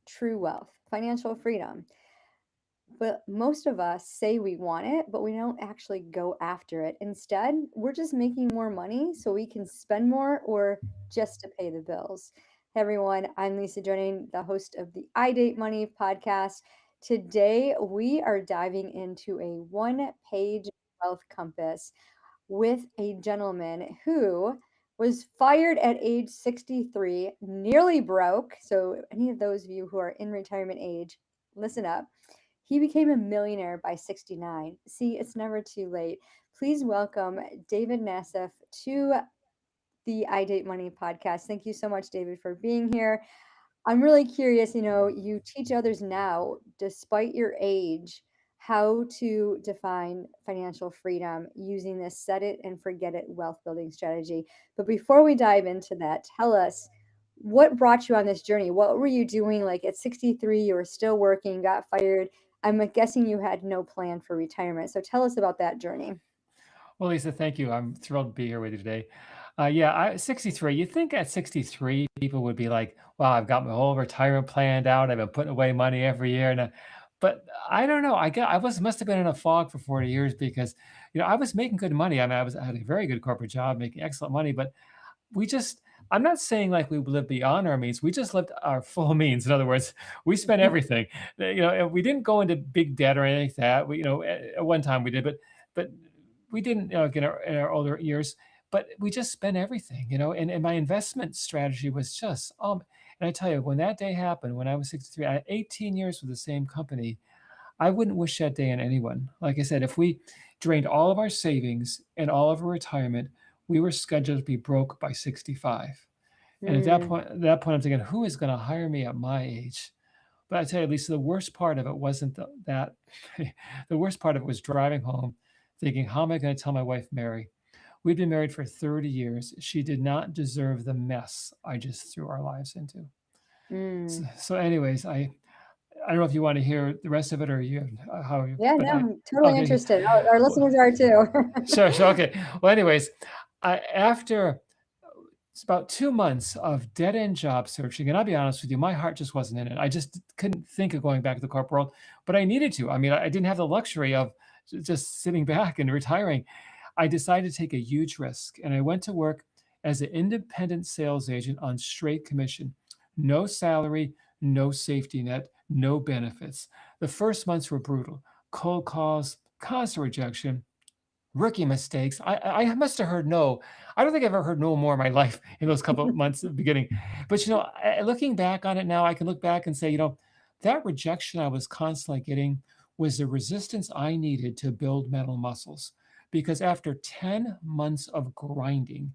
true wealth, financial freedom. But most of us say we want it, but we don't actually go after it. Instead, we're just making more money so we can spend more or just to pay the bills. Hey everyone, I'm Lisa Jennings, the host of the I Date Money podcast. Today, we are diving into a one-page wealth compass with a gentleman who was fired at age 63, nearly broke. So, any of those of you who are in retirement age, listen up. He became a millionaire by 69. See, it's never too late. Please welcome David Nassif to the I Date Money podcast. Thank you so much, David, for being here. I'm really curious, you teach others now, despite your age, how to define financial freedom using this set it and forget it wealth building strategy. But before we dive into that, tell us what brought you on this journey? What were you doing? Like at 63, you were still working, got fired. I'm guessing you had no plan for retirement. So tell us about that journey. Well, Lisa, thank you. I'm thrilled to be here with you today. Yeah, 63. You think at 63, people would be like, wow, I've got my whole retirement planned out. I've been putting away money every year. But I don't know. I must have been in a fog for 40 years because, I was making good money. I mean, I had a very good corporate job, making excellent money, but we just, I'm not saying like we lived beyond our means. We just lived our full means. In other words, we spent everything. And we didn't go into big debt or anything like that. At one time we did, but we didn't, in our older years. But we just spent everything, and my investment strategy was just, and I tell you, when that day happened, when I was 63, I had 18 years with the same company. I wouldn't wish that day on anyone. Like I said, if we drained all of our savings and all of our retirement, we were scheduled to be broke by 65. And Mm, that point, I'm thinking, who is going to hire me at my age? But I tell you, Lisa, the worst part of it wasn't that. The worst part of it was driving home, thinking, how am I going to tell my wife, Mary? We'd been married for 30 years. She did not deserve the mess I just threw our lives into. So, mm. so anyways, I don't know if you want to hear the rest of it or you how you, Yeah, but no, I I'm totally okay. interested. Our Well, listeners are too. sure. Okay. Well, anyways, after it's about 2 months of dead end job searching, and I'll be honest with you, my heart just wasn't in it. I just couldn't think of going back to the corporate world, but I needed to. I mean, I didn't have the luxury of just sitting back and retiring. I decided to take a huge risk, and I went to work as an independent sales agent on straight commission. No salary, no safety net, no benefits. The first months were brutal. Cold calls, constant rejection, rookie mistakes. I must have heard no. I don't think I've ever heard no more in my life in those couple of months at the beginning. But looking back on it now, I can look back and say, that rejection I was constantly getting was the resistance I needed to build mental muscles. Because after 10 months of grinding,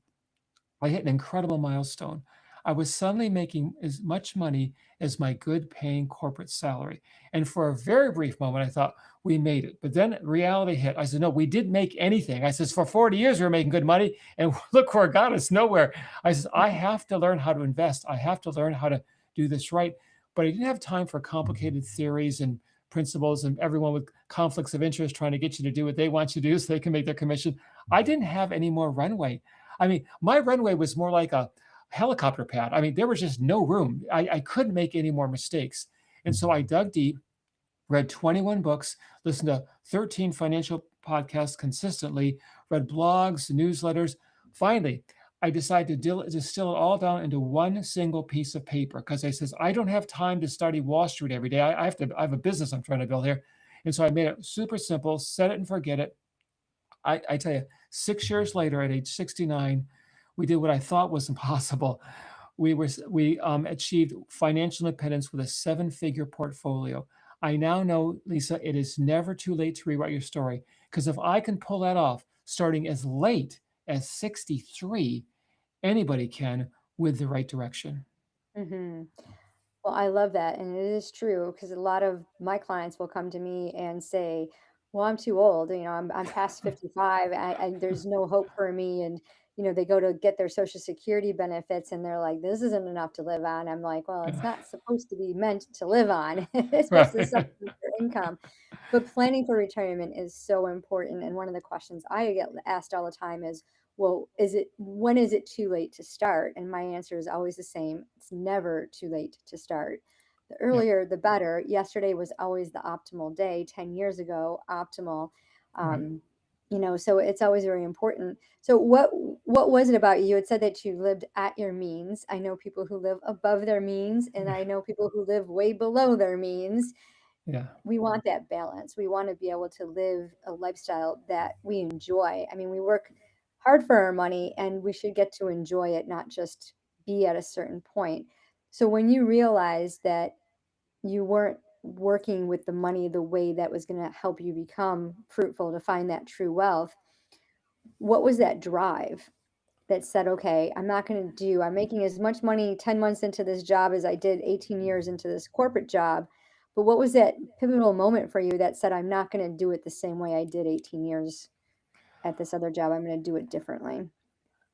I hit an incredible milestone. I was suddenly making as much money as my good paying corporate salary. And for a very brief moment, I thought we made it. But then reality hit. I said, no, we didn't make anything. I says, for 40 years, we were making good money. And look where it got us, nowhere. I says, I have to learn how to invest. I have to learn how to do this right. But I didn't have time for complicated theories and principles and everyone with conflicts of interest trying to get you to do what they want you to do so they can make their commission. I didn't have any more runway. I mean, my runway was more like a helicopter pad. I mean, there was just no room. I couldn't make any more mistakes. And so I dug deep, read 21 books, listened to 13 financial podcasts consistently, read blogs, newsletters. Finally, I decided to distill it all down into one single piece of paper because I says, I don't have time to study Wall Street every day. I have a business I'm trying to build here. And so I made it super simple, set it and forget it. I tell you, 6 years later, at age 69, we did what I thought was impossible. We achieved financial independence with a seven-figure portfolio. I now know, Lisa, it is never too late to rewrite your story because if I can pull that off, starting as late as 63, anybody can with the right direction. hmm Well, I love that. And it is true because a lot of my clients will come to me and say, well, I'm too old. I'm past 55. There's no hope for me. And, they go to get their social security benefits and they're like, this isn't enough to live on. I'm like, well, it's Yeah. not supposed to be meant to live on. It's supposed to Right. supplement your income. But planning for retirement is so important. And one of the questions I get asked all the time is, well, when is it too late to start? And my answer is always the same. It's never too late to start. The Yeah. earlier, the better. Yesterday was always the optimal day. 10 years ago, optimal. Right. Um, so it's always very important. So what was it about you? You had said that you lived at your means. I know people who live above their means, and I know people who live way below their means. Yeah. We want that balance. We want to be able to live a lifestyle that we enjoy. I mean, we work hard for our money and we should get to enjoy it, not just be at a certain point. So when you realize that you weren't working with the money the way that was going to help you become fruitful to find that true wealth, what was that drive that said, okay, I'm making as much money 10 months into this job as I did 18 years into this corporate job. But what was that pivotal moment for you that said, I'm not going to do it the same way I did 18 years at this other job? I'm going to do it differently.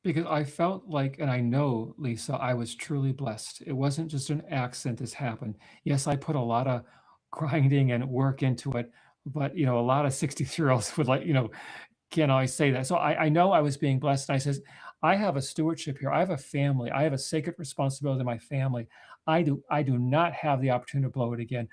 Because I felt like, and I know, Lisa, I was truly blessed. It wasn't just an accident this happened. Yes, I put a lot of grinding and work into it, but a lot of 63-year-olds would can't always say that. So I know I was being blessed. And I says, I have a stewardship here. I have a family. I have a sacred responsibility to my family. I do not have the opportunity to blow it again.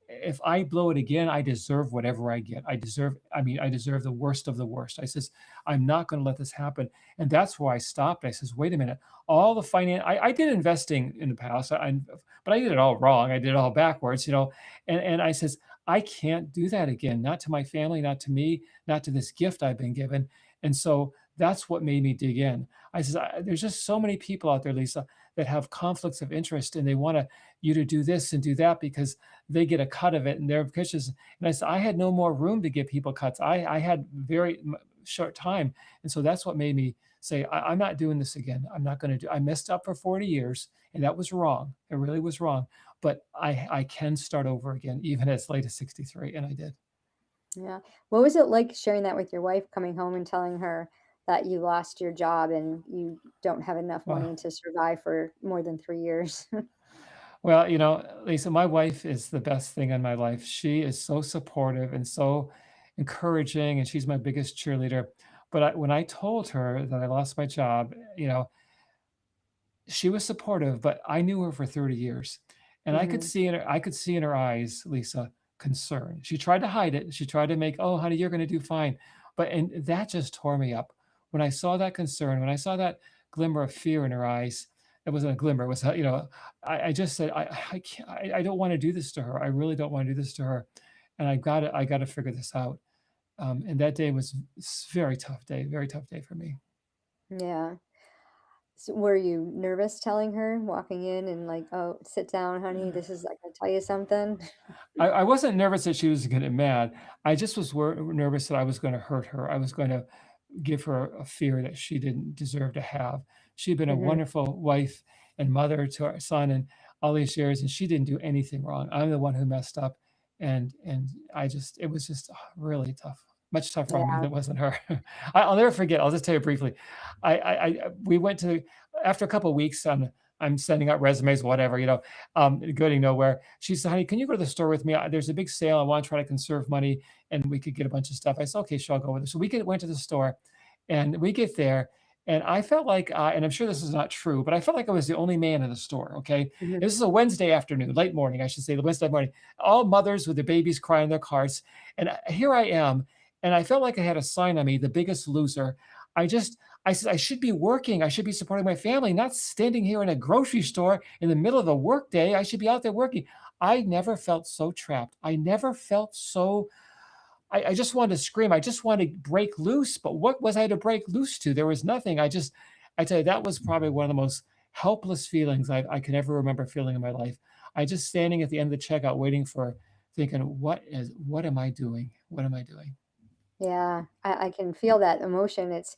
If I blow it again, I deserve whatever I get. I deserve the worst of the worst. I says, I'm not going to let this happen. And that's where I stopped. I says, wait a minute. All the finance, I did investing in the past, but I did it all wrong. I did it all backwards, and I says, I can't do that again. Not to my family, not to me, not to this gift I've been given. And so that's what made me dig in. I says, there's just so many people out there, Lisa, that have conflicts of interest and they want you to do this and do that because they get a cut of it and their pitches. And I said, I had no more room to give people cuts. I had very short time. And so that's what made me say, I'm not doing this again. I'm not going to do, I messed up for 40 years and that was wrong. It really was wrong. But I can start over again, even as late as 63. And I did. Yeah. What was it like sharing that with your wife, coming home and telling her that you lost your job and you don't have enough Wow. money to survive for more than 3 years? Well, Lisa, my wife is the best thing in my life. She is so supportive and so encouraging, and she's my biggest cheerleader. But when I told her that I lost my job, she was supportive, but I knew her for 30 years, and Hmm. I could see in her eyes, Lisa, concern. She tried to hide it. She tried to make, "Oh, honey, you're gonna do fine." And that just tore me up. When I saw that concern, when I saw that glimmer of fear in her eyes, it wasn't a glimmer, it was I just said, I can't I don't wanna do this to her. I really don't wanna do this to her, and I gotta figure this out. And that day was very tough day for me. Yeah. So were you nervous telling her, walking in and like, "Oh, sit down, honey. This is I gotta tell you something." I wasn't nervous that she was gonna get mad. I just was nervous that I was gonna hurt her. I was gonna give her a fear that she didn't deserve to have. She'd been a Mhm. wonderful wife and mother to our son and all these years, and she didn't do anything wrong. I'm the one who messed up, and it was just really tough. Much tougher on me than Yeah. it was on her. I'll never forget. I'll just tell you briefly. We went to after a couple of weeks. I'm sending out resumes, whatever, getting nowhere. She said, "Honey, can you go to the store with me? There's a big sale. I want to try to conserve money, and we could get a bunch of stuff." I said, "Okay, sure, I'll go with her." So went to the store, and we get there, and I felt like, and I'm sure this is not true, but I felt like I was the only man in the store. Okay, Mhm. this is a Wednesday afternoon, late morning, I should say, the Wednesday morning. All mothers with their babies crying in their cars, and here I am, and I felt like I had a sign on me, the biggest loser. I just I said, I should be working. I should be supporting my family, not standing here in a grocery store in the middle of the workday. I should be out there working. I never felt so trapped. I never felt so. I just wanted to scream. I just wanted to break loose. But what was I to break loose to? There was nothing. I tell you, that was probably one of the most helpless feelings I can ever remember feeling in my life. I just standing at the end of the checkout, waiting for, thinking, what am I doing? What am I doing? Yeah. I can feel that emotion. It's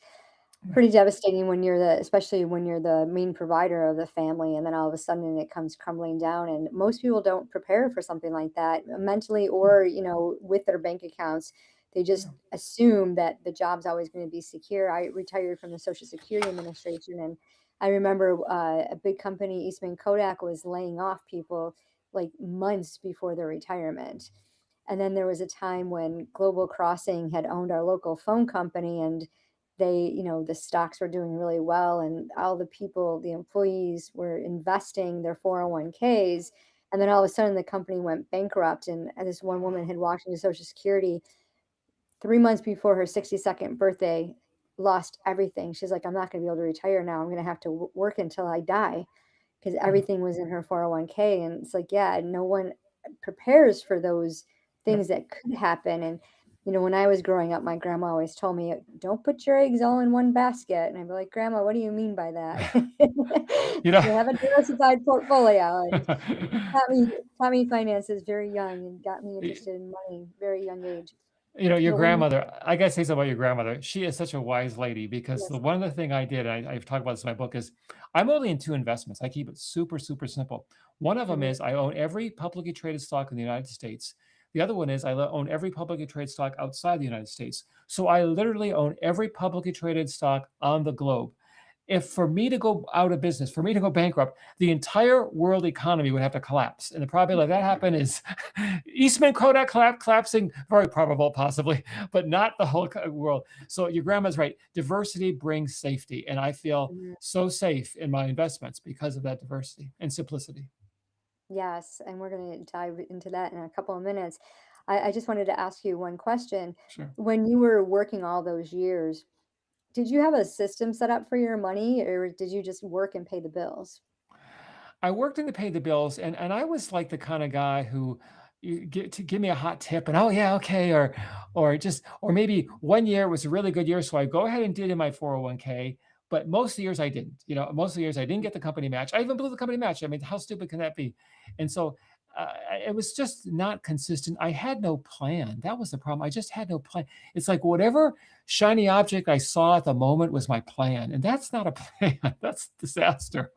pretty devastating when you're especially when you're the main provider of the family, and then all of a sudden it comes crumbling down, and most people don't prepare for something like that mentally Yeah, or, with their bank accounts. They just yeah, assume that the job's always going to be secure. I retired from the Social Security Administration, and I remember a big company, Eastman Kodak, was laying off people like months before their retirement. And then there was a time when Global Crossing had owned our local phone company, and the stocks were doing really well, and all the people, the employees were investing their 401ks. And then all of a sudden the company went bankrupt, and this one woman had walked into Social Security 3 months before her 62nd birthday, lost everything. She's like, I'm not going to be able to retire now. I'm going to have to work until I die because Yeah. everything was in her 401k. And it's like, yeah, no one prepares for those Yep. things that could happen. And, when I was growing up, my grandma always told me, don't put your eggs all in one basket. And I'd be like, Grandma, what do you mean by that? You know, You have a diversified portfolio. And taught me finances very young and got me interested in money very young age. your But when you, grandmother, I gotta say something about your grandmother. She is such a wise lady because the yes, one other thing I did, I've talked about this in my book, is I'm only in two investments. I keep it super, super simple. One of them mhm, is I own every publicly traded stock in the United States. The other one is own every publicly traded stock outside the United States. So I literally own every publicly traded stock on the globe. If for me to go out of business, for me to go bankrupt, the entire world economy would have to collapse. And the probability of that happen is Eastman Kodak collapsing, very probable, possibly, but not the whole world. So your grandma's right. Diversity brings safety. And I feel mhm. so safe in my investments because of that diversity and simplicity. Yes, and we're going to dive into that in a couple of minutes. I just wanted to ask you one question. Sure. When you were working all those years, did you have a system set up for your money, or did you just work and pay the bills? I worked in to pay the bills, and I was like the kind of guy who you get to give me a hot tip and oh yeah, okay, or maybe one year was a really good year, so I go ahead and did in my 401k. But most of the years I didn't. Most of the years I didn't get the company match. I even blew the company match. I mean, how stupid can that be? And so it was just not consistent. I had no plan. That was the problem. I just had no plan. It's like whatever shiny object I saw at the moment was my plan, and that's not a plan. That's disaster.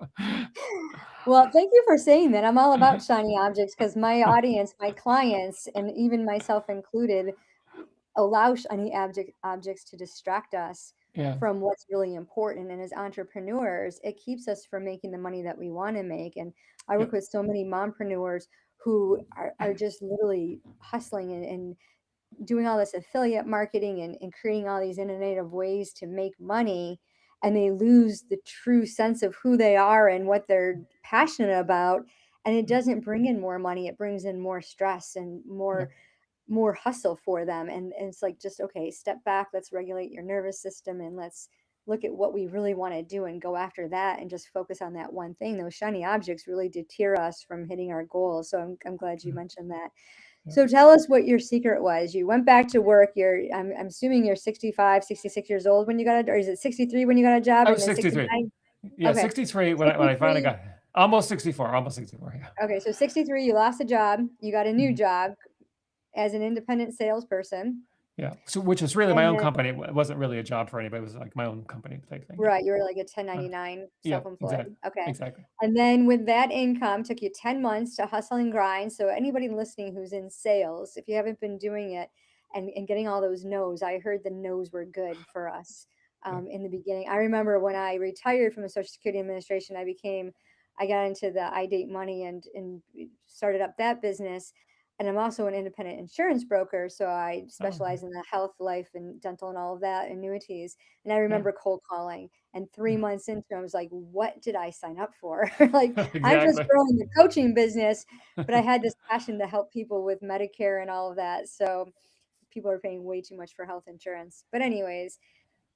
Well, thank you for saying that. I'm all about shiny objects because my audience, my clients, and even myself included, allow shiny objects to distract us Yeah. from what's really important. And as entrepreneurs, it keeps us from making the money that we want to make. And I work Yep. with so many mompreneurs who are just literally hustling and doing all this affiliate marketing and creating all these innovative ways to make money, and they lose the true sense of who they are and what they're passionate about, and it doesn't bring in more money, it brings in more stress and more Yep. more hustle for them. And it's like, just okay, step back, let's regulate your nervous system, and let's look at what we really want to do and go after that and just focus on that one thing. Those shiny objects really deter us from hitting our goals. So I'm glad you Yep. mentioned that. Yep. So tell us what your secret was. You went back to work. I'm assuming you're 65, 66 years old when you got a, or is it 63 when you got a job I and was then 63. 69? Yeah, Okay. 63 when I finally 63. got almost 64, almost 64. Yeah. Okay. So 63, you lost a job. You got a new Mhm. job as an independent salesperson. Yeah. So which was really my And own then, company. It wasn't really a job for anybody. It was like my own company type thing. Yeah. right, you were like a Uh, 1099 yeah, self-employed. exactly. Okay. Exactly. And then with that income, took you 10 months to hustle and grind. So anybody listening who's in sales, if you haven't been doing it and getting all those no's, I heard the no's were good for us Yeah. in the beginning. I remember when I retired from the Social Security Administration, I got into the I Date Money and started up that business. And I'm also an independent insurance broker. So I Oh, okay. specialize in the health, life, and dental and all of that, annuities. And I Yeah. remember cold calling. And 3 Yeah. months into it, I was like, "What did I sign up for?" Like, I'm just Exactly. growing the coaching business, but I had this passion to help people with Medicare and all of that, so people are paying way too much for health insurance. But anyways,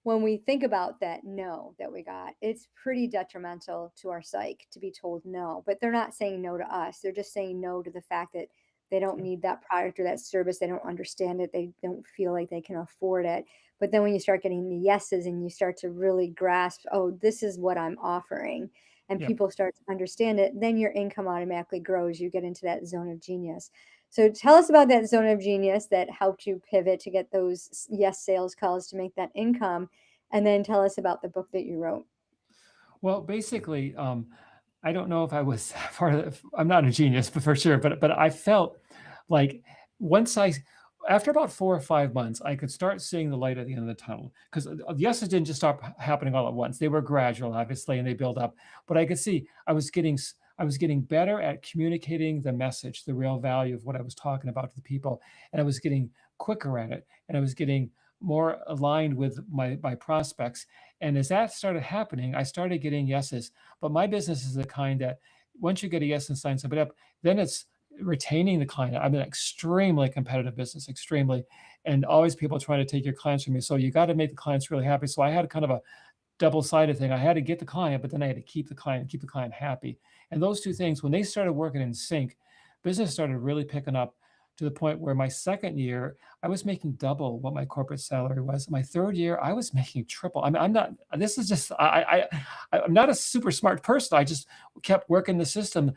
when we think about that no that we got, it's pretty detrimental to our psyche to be told no. But they're not saying no to us. They're just saying no to the fact that they don't Yeah. need that product or that service. They don't understand it. They don't feel like they can afford it. But then when you start getting the yeses and you start to really grasp, oh, this is what I'm offering, and Yep. people start to understand it, then your income automatically grows. You get into that zone of genius. So tell us about that zone of genius that helped you pivot to get those yes sales calls to make that income, and then tell us about the book that you wrote. Well, basically, I don't know if I was part of I'm not a genius, but for sure, but I felt like once I after about 4 or 5 months, I could start seeing the light at the end of the tunnel. 'Cause, the yeses didn't just start happening all at once. They were gradual, obviously, and they build up. But I could see I was getting better at communicating the message, the real value of what I was talking about to the people, and I was getting quicker at it, and I was getting more aligned with my prospects. And as that started happening, I started getting yeses. But my business is the kind that once you get a yes and sign somebody up, then it's retaining the client. I'm an extremely competitive business, extremely, and always people trying to take your clients from me. So you got to make the clients really happy. So I had kind of a double-sided thing. I had to get the client, but then I had to keep the client happy. And those two things, when they started working in sync, business started really picking up to the point where my second year, I was making double what my corporate salary was. My third year, I was making triple. I mean, I'm not. This is just. I'm not a super smart person. I just kept working the system.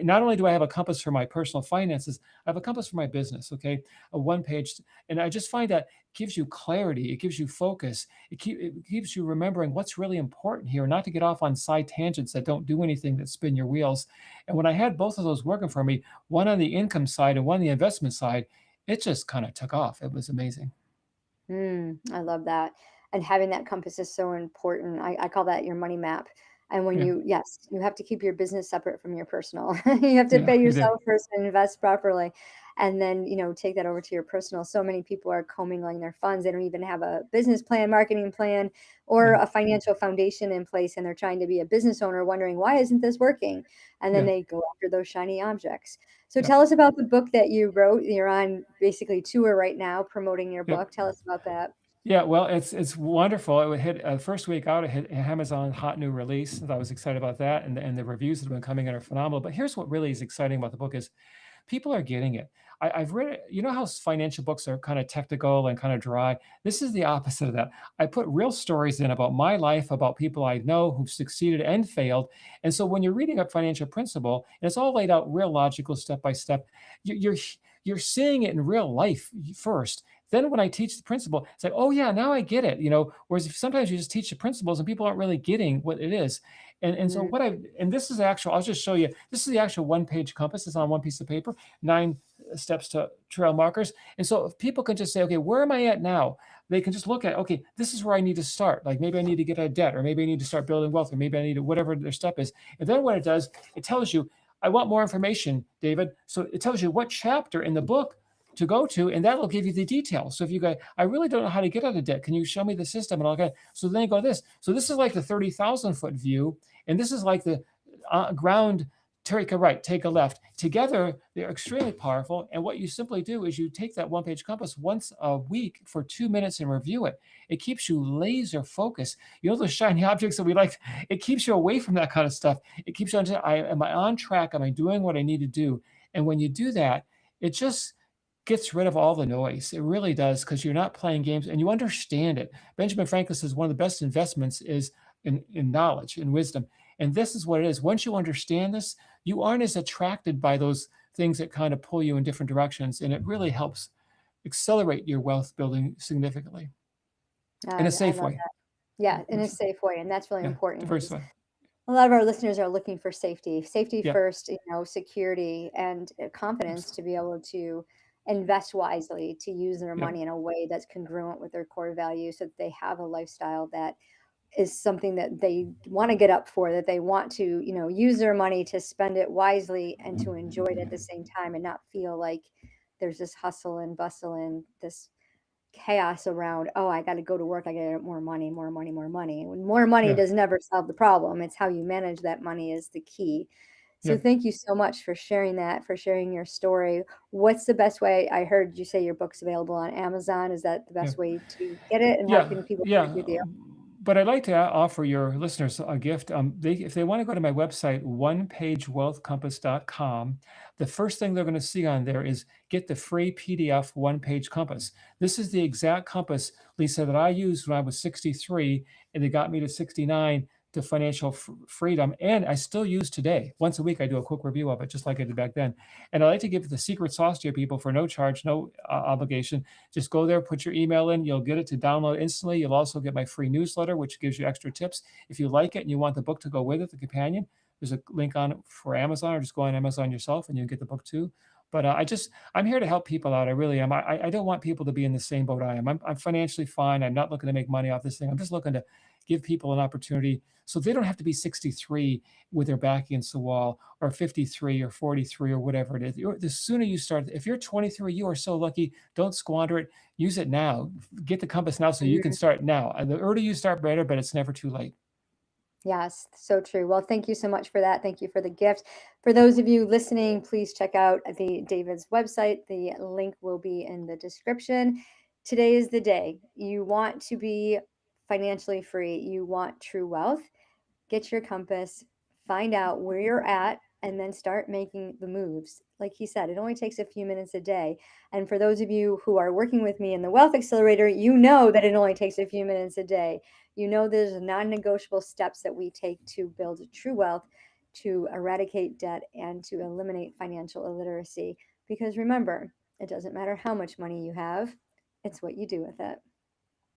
Not only do I have a compass for my personal finances, I have a compass for my business. Okay, a one page, and I just find that gives you clarity. It gives you focus. It keeps you remembering what's really important here, not to get off on side tangents that don't do anything that spin your wheels. And when I had both of those working for me, one on the income side and one on the investment side, it just kind of took off. It was amazing. I love that. And having that compass is so important. I call that your money map. And when Yeah, you, yes, you have to keep your business separate from your personal. You have to yeah, pay you did. yourself first and invest properly. And then, take that over to your personal. So many people are commingling their funds. They don't even have a business plan, marketing plan, or Yeah, a financial foundation in place. And they're trying to be a business owner, wondering, why isn't this working? And then yeah, they go after those shiny objects. So yeah, tell us about the book that you wrote. You're on basically tour right now promoting your yep. book. Tell us about that. Yeah, well, it's wonderful. It would hit first week out. It hit Amazon hot new release. And I was excited about that, and the reviews that have been coming in are phenomenal. But here's what really is exciting about the book is people are getting it. I've read it. You know how financial books are kind of technical and kind of dry. This is the opposite of that. I put real stories in about my life, about people I know who've succeeded and failed. And so when you're reading a financial principle, and it's all laid out real logical step by step, you're seeing it in real life first. Then when I teach the principle, it's like, oh yeah, now I get it. Whereas if sometimes you just teach the principles and people aren't really getting what it is. And so Mm, what I and this is actual, I'll just show you. This is the actual one-page compass. It's on one piece of paper, 9 steps to trail markers. And so if people can just say, okay, where am I at now? They can just look at, okay, this is where I need to start. Like maybe I need to get out of debt, or maybe I need to start building wealth, or maybe I need to, whatever their step is. And then what it does, it tells you, I want more information, David. So it tells you what chapter in the book to go to, and that will give you the details. So if you go, I really don't know how to get out of debt. Can you show me the system? And I'll go, so then you go this. So this is like the 30,000 foot view, and this is like the ground. Take a right, take a left. Together, they're extremely powerful. And what you simply do is you take that one page compass once a week for 2 minutes and review it. It keeps you laser focused. You know, those shiny objects that we like, it keeps you away from that kind of stuff. It keeps you on, am I on track? Am I doing what I need to do? And when you do that, it just gets rid of all the noise. It really does, because you're not playing games and you understand it. Benjamin Franklin says one of the best investments is in knowledge and wisdom. And this is what it is. Once you understand this, you aren't as attracted by those things that kind of pull you in different directions. And it really helps accelerate your wealth building significantly in a I safe love way. that. Yeah, in a safe way. And that's really Yeah, important because diversify. a lot of our listeners are looking for safety, safety Yeah, first, security and confidence to be able to invest wisely, to use their yeah, money in a way that's congruent with their core values so that they have a lifestyle that is something that they want to get up for, that they want to, use their money to spend it wisely and to enjoy it at the same time and not feel like there's this hustle and bustle and this chaos around, oh, I got to go to work. I got to get more money, more money, more money. When more money yeah, does never solve the problem. It's how you manage that money is the key. So yeah, thank you so much for sharing that, for sharing your story. What's the best way? I heard you say your book's available on Amazon. Is that the yeah. best way to get it? And how Yeah, can people connect yeah. with you? But I'd like to offer your listeners a gift. If they want to go to my website, onepagewealthcompass.com, the first thing they're going to see on there is get the free PDF one page compass. This is the exact compass, Lisa, that I used when I was 63, and it got me to 69 to financial freedom. And I still use today. Once a week, I do a quick review of it, just like I did back then. And I like to give the secret sauce to your people for no charge, no obligation. Just go there, put your email in, you'll get it to download instantly. You'll also get my free newsletter, which gives you extra tips. If you like it and you want the book to go with it, the companion, there's a link on it for Amazon, or just go on Amazon yourself and you get the book too. But I'm here to help people out. I really am. I don't want people to be in the same boat I am. I'm financially fine. I'm not looking to make money off this thing. I'm just looking to give people an opportunity so they don't have to be 63 with their back against the wall, or 53 or 43 or whatever it is. The sooner you start, if you're 23, you are so lucky. Don't squander it. Use it now. Get the compass now so you can Mhm. start now. And the earlier you start, better, but it's never too late. Yes, so true. Well, thank you so much for that. Thank you for the gift. For those of you listening, please check out the David's website. The link will be in the description. Today is the day. You want to be financially free. You want true wealth. Get your compass, find out where you're at, and then start making the moves. Like he said, it only takes a few minutes a day. And for those of you who are working with me in the Wealth Accelerator, you know that it only takes a few minutes a day. You know there's non-negotiable steps that we take to build true wealth, to eradicate debt, and to eliminate financial illiteracy. Because remember, it doesn't matter how much money you have, it's what you do with it.